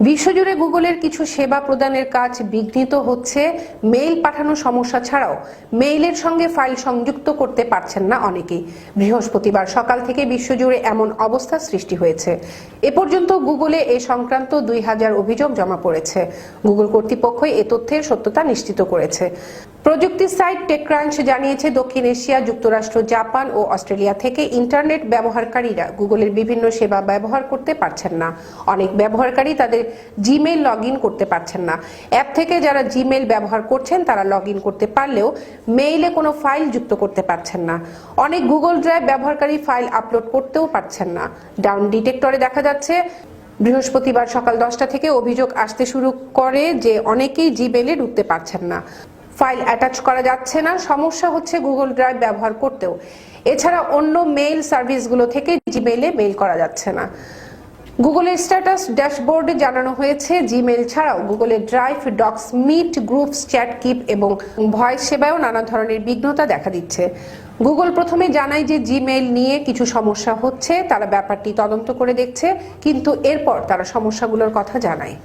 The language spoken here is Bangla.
বিশ্বজুড়ে গুগলের কিছু সেবা প্রদানের কাজ বিঘ্নিত হচ্ছে। মেইল পাঠানো সমস্যা ছাড়াও মেইলের সঙ্গে ফাইল সংযুক্ত করতে পারছেন না অনেকেই। বৃহস্পতিবার সকাল থেকে বিশ্বজুড়ে এমন অবস্থা সৃষ্টি হয়েছে। এ পর্যন্ত গুগলে এ সংক্রান্ত 2000 অভিযোগ জমা পড়েছে। গুগল কর্তৃপক্ষ এ তথ্যের সত্যতা নিশ্চিত করেছে। প্রযুক্তি সাইট টেকক্রাঞ্চ জানিয়েছে, দক্ষিণ এশিয়া, যুক্তরাষ্ট্র, জাপান ও অস্ট্রেলিয়া থেকে ইন্টারনেট ব্যবহারকারীরা গুগলের বিভিন্ন সেবা ব্যবহার করতে পারছেন না। অনেক ব্যবহারকারী তাদের জিমেইল লগ ইন করতে পারছেন না। অ্যাপ থেকে যারা জিমেইল ব্যবহার করছেন তারা লগ ইন করতে পারলেও মেইলে কোনো ফাইল যুক্ত করতে পারছেন না। অনেক গুগল ড্রাইভ ব্যবহারকারী ফাইল আপলোড করতেও পারছেন না। ডাউন ডিটেক্টরে দেখা যাচ্ছে, বৃহস্পতিবার সকাল 10টা থেকে অভিযোগ আসতে শুরু করে যে অনেকেই জিমেইলে ঢুকতে পারছেন না, ফাইল অ্যাটাচ করা যাচ্ছে না, সমস্যা হচ্ছে গুগল ড্রাইভ ব্যবহার করতেও। এছাড়া অন্য মেইল সার্ভিসগুলো থেকে জিমেইলে মেইল করা যাচ্ছে না। গুগলের স্ট্যাটাস ড্যাশবোর্ডে জানানো হয়েছে, জিমেইল ছাড়াও গুগলের Drive, Docs, Meet, Groups, Chat Keep এবং ভয়েস সেবায়ও নানা ধরনের বিঘ্নতা দেখা দিচ্ছে। গুগল প্রথমে জানায় যে জিমেইল নিয়ে কিছু সমস্যা হচ্ছে, তারা ব্যাপারটি তদন্ত করে দেখছে, কিন্তু এরপর তারা সমস্যাগুলোর কথা জানায়।